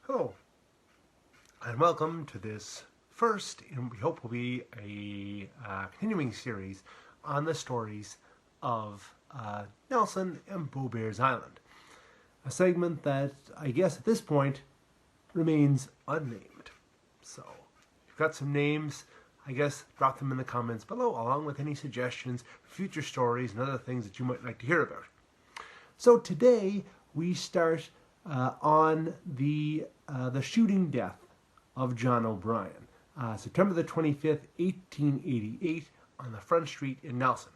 Hello, and welcome to this first, and we hope will be a continuing series on the stories of Nelson and Beaubear's Island. A segment that, I guess at this point, remains unnamed. So, if you've got some names, I guess drop them in the comments below, along with any suggestions for future stories and other things that you might like to hear about. So today, we start on the shooting death of John O'Brien, September the 25th, 1888, on the Front Street in Nelson.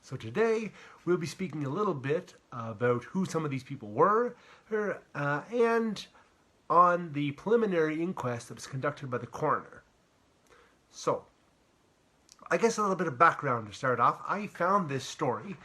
So today we'll be speaking a little bit about who some of these people were, and on the preliminary inquest that was conducted by the coroner. So, I guess a little bit of background to start off. I found this story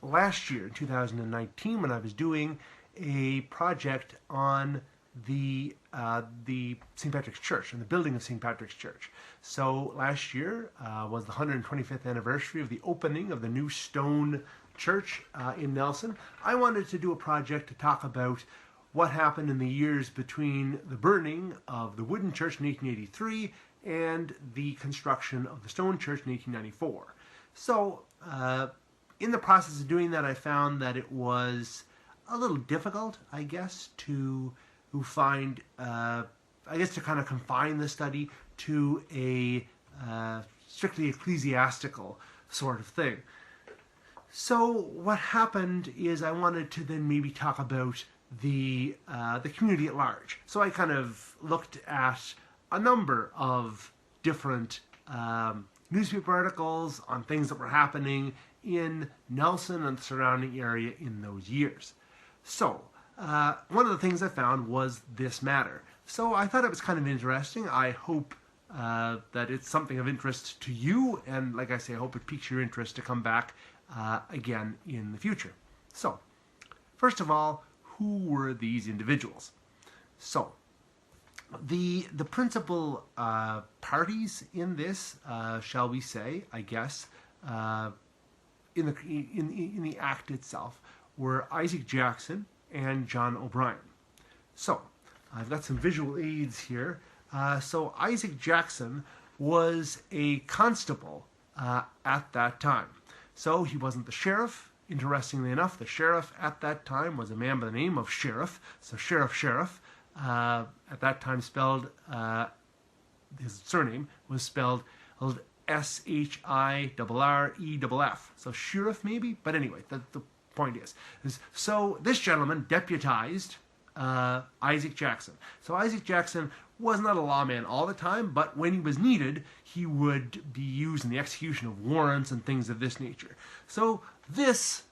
last year, in 2019, when I was doing a project on the St. Patrick's Church and the building of St. Patrick's Church. So last year was the 125th anniversary of the opening of the new stone church in Nelson. I wanted to do a project to talk about what happened in the years between the burning of the wooden church in 1883 and the construction of the stone church in 1894. So in the process of doing that, I found that it was a little difficult, I guess, to find, I guess, to kind of confine the study to a strictly ecclesiastical sort of thing. So what happened is I wanted to then maybe talk about the community at large. So I kind of looked at a number of different newspaper articles on things that were happening in Nelson and the surrounding area in those years. So, one of the things I found was this matter. So I thought it was kind of interesting. I hope that it's something of interest to you, and like I say, I hope it piques your interest to come back again in the future. So, first of all, who were these individuals? So, the principal parties in this, shall we say, I guess, in the act itself, were Isaac Jackson and John O'Brien. So, I've got some visual aids here. So, Isaac Jackson was a constable at that time. So, he wasn't the sheriff. Interestingly enough, the sheriff at that time was a man by the name of Sheriff. So, Sheriff, at that time spelled, his surname was spelled S-H-I-R-R-E-F-F. So, Sheriff maybe? But anyway, the point is, so this gentleman deputized Isaac Jackson. So Isaac Jackson was not a lawman all the time, but when he was needed, he would be used in the execution of warrants and things of this nature. So this,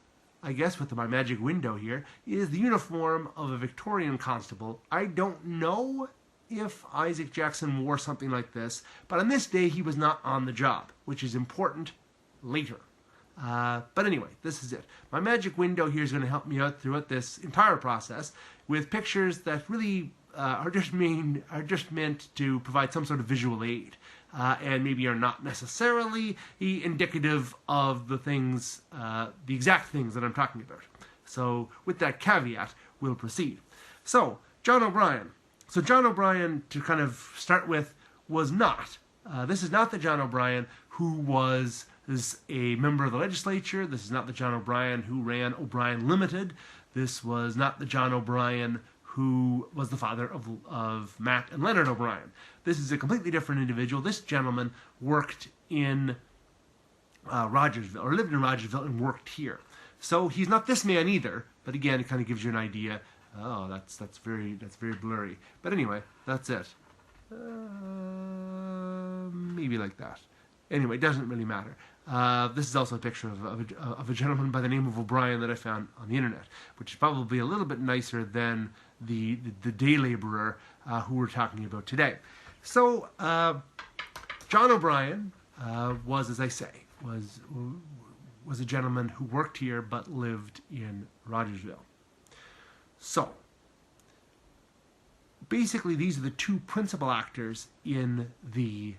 I guess with my magic window here, is the uniform of a Victorian constable. I don't know if Isaac Jackson wore something like this, but on this day he was not on the job, which is important later. But anyway, this is it. My magic window here is going to help me out throughout this entire process with pictures that really are just meant to provide some sort of visual aid, and maybe are not necessarily indicative of the things, the exact things that I'm talking about. So with that caveat, we'll proceed. So John O'Brien. So John O'Brien, to kind of start with, was not. This is not the John O'Brien who was a member of the legislature. This is not the John O'Brien who ran O'Brien Limited. This was not the John O'Brien who was the father of Matt and Leonard O'Brien. This is a completely different individual. This gentleman worked in Rogersville, or lived in Rogersville and worked here. So he's not this man either, but again, it kind of gives you an idea. Oh, that's very blurry. But anyway, that's it. Maybe like that. Anyway, it doesn't really matter. This is also a picture of a gentleman by the name of O'Brien that I found on the internet, which is probably a little bit nicer than the day laborer who we're talking about today. So, John O'Brien was, as I say, was a gentleman who worked here but lived in Rogersville. So, basically, these are the two principal actors in the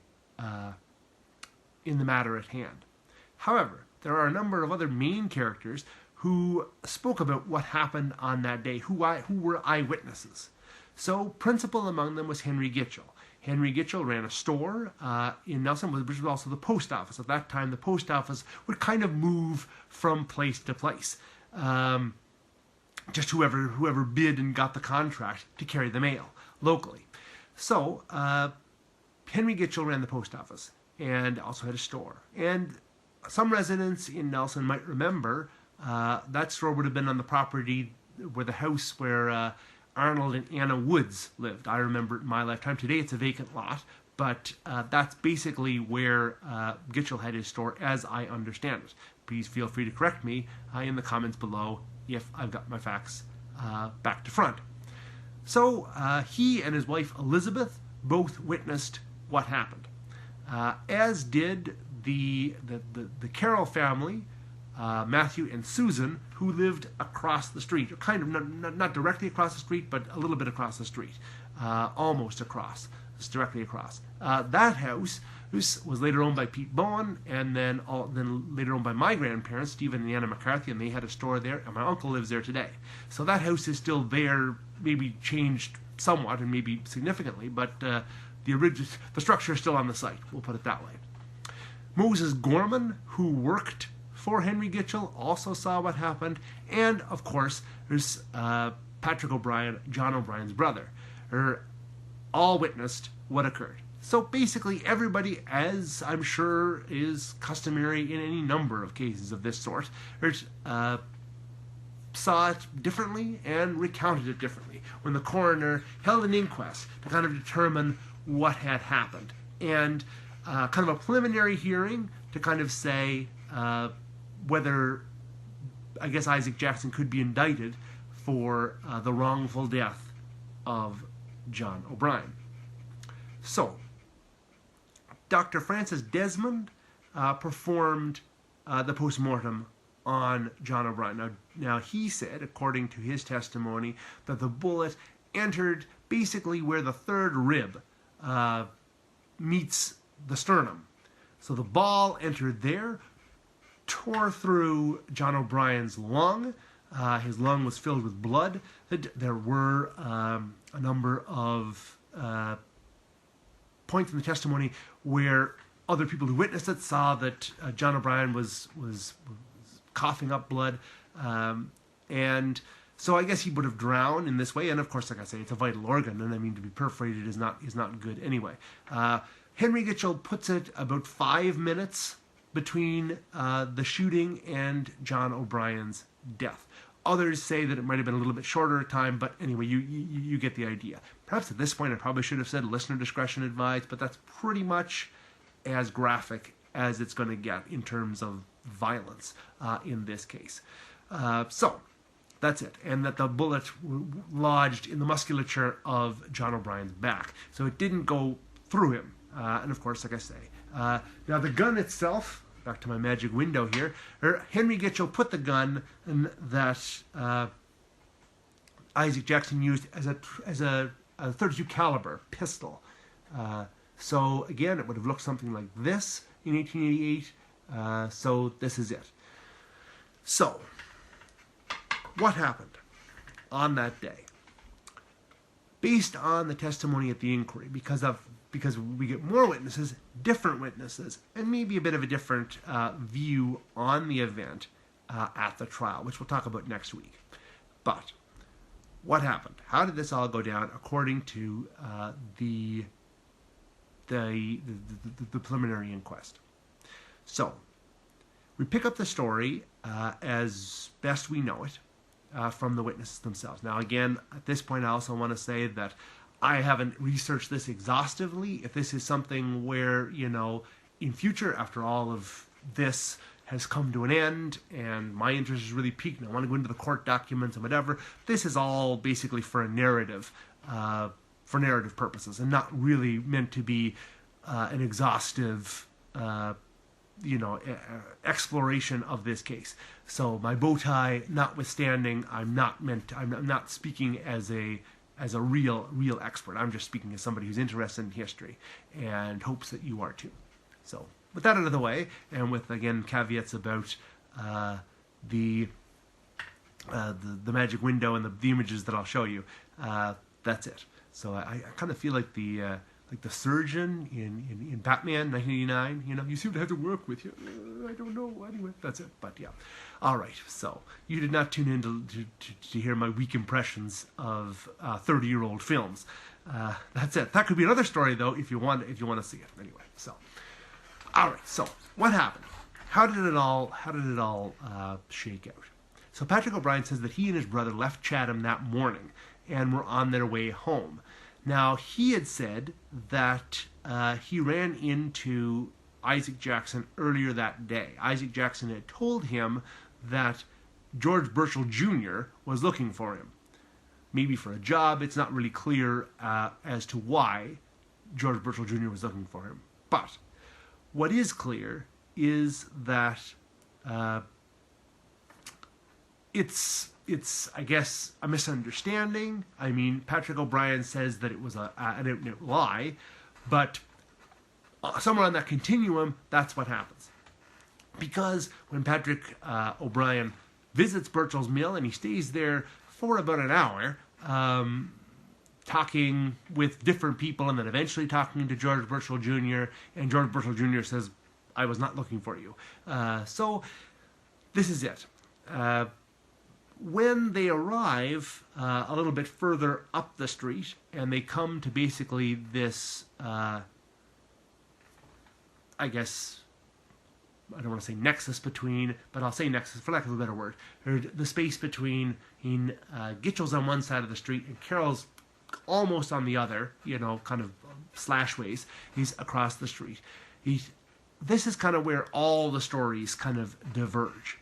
matter at hand. However, there are a number of other main characters who spoke about what happened on that day, who were eyewitnesses. So principal among them was Henry Gitchell. Henry Gitchell ran a store in Nelson, which was also the post office. At that time, the post office would kind of move from place to place. Just whoever bid and got the contract to carry the mail locally. So Henry Gitchell ran the post office and also had a store. And some residents in Nelson might remember that store would have been on the property where the house where Arnold and Anna Woods lived. I remember it in my lifetime. Today it's a vacant lot, but that's basically where Gitchell had his store, as I understand it. Please feel free to correct me in the comments below if I've got my facts back to front. So he and his wife Elizabeth both witnessed what happened, as did the Carroll family, Matthew and Susan, who lived across the street, or kind of not directly across the street, but a little bit across the street, almost across, just directly across. That house was later owned by Pete Bowen, and then later owned by my grandparents, Stephen and Anna McCarthy, and they had a store there, and my uncle lives there today. So that house is still there, maybe changed somewhat and maybe significantly, but the structure is still on the site, we'll put it that way. Moses Gorman, who worked for Henry Gitchell, also saw what happened, and of course there's Patrick O'Brien, John O'Brien's brother, all witnessed what occurred. So basically everybody, as I'm sure is customary in any number of cases of this sort, saw it differently and recounted it differently when the coroner held an inquest to kind of determine what had happened, and kind of a preliminary hearing to kind of say whether, I guess, Isaac Jackson could be indicted for the wrongful death of John O'Brien. So, Dr. Francis Desmond performed the post-mortem on John O'Brien. Now, he said, according to his testimony, that the bullet entered basically where the third rib meets the sternum. So the ball entered there, tore through John O'Brien's lung. His lung was filled with blood. There were a number of points in the testimony where other people who witnessed it saw that John O'Brien was coughing up blood, and so I guess he would have drowned in this way. And of course, like I say, it's a vital organ, and I mean, to be perforated is not good anyway. Henry Gitchell puts it about 5 minutes between the shooting and John O'Brien's death. Others say that it might have been a little bit shorter time, but anyway, you get the idea. Perhaps at this point I probably should have said listener discretion advised, but that's pretty much as graphic as it's going to get in terms of violence in this case. So that's it, and that the bullet lodged in the musculature of John O'Brien's back, so it didn't go through him. And of course, like I say, now the gun itself, back to my magic window here, Henry Gitchell put the gun that Isaac Jackson used as a 32 caliber pistol. So again, it would have looked something like this in 1888. So this is it. So what happened on that day? Based on the testimony at the inquiry, because we get more witnesses, different witnesses, and maybe a bit of a different view on the event at the trial, which we'll talk about next week. But what happened? How did this all go down according to the preliminary inquest? So we pick up the story as best we know it from the witnesses themselves. Now, again, at this point, I also want to say that I haven't researched this exhaustively. If this is something where, in future, after all of this has come to an end and my interest is really piqued and I want to go into the court documents and whatever, this is all basically for a narrative, for narrative purposes, and not really meant to be an exhaustive, exploration of this case. So my bow tie notwithstanding, I'm not speaking as a real expert. I'm just speaking as somebody who's interested in history and hopes that you are too. So with that out of the way, and with, again, caveats about the magic window and the images that I'll show you, That's it. So I kind of feel like the surgeon in Batman 1989. You seem to have to work with you. I don't know. Anyway, that's it. But yeah. All right. So you did not tune in to hear my weak impressions of 30-year-old films. That's it. That could be another story though if you want to see it. Anyway. So all right. So what happened? How did it all shake out? So Patrick O'Brien says that he and his brother left Chatham that morning and were on their way home. Now, he had said that he ran into Isaac Jackson earlier that day. Isaac Jackson had told him that George Burchell Jr. was looking for him. Maybe for a job. It's not really clear as to why George Burchell Jr. was looking for him. But what is clear is that it's I guess a misunderstanding. I mean, Patrick O'Brien says that it was an outright lie, but somewhere on that continuum, that's what happens. Because when Patrick O'Brien visits Burchell's mill and he stays there for about an hour, talking with different people and then eventually talking to George Burchell Jr., and George Burchell Jr. says, I was not looking for you. So this is it. When they arrive a little bit further up the street and they come to basically this, I guess, I don't want to say nexus between, but I'll say nexus for lack of a better word, or the space between Gitchell's on one side of the street and Carroll's almost on the other, kind of slashways. He's across the street. This is kind of where all the stories kind of diverge.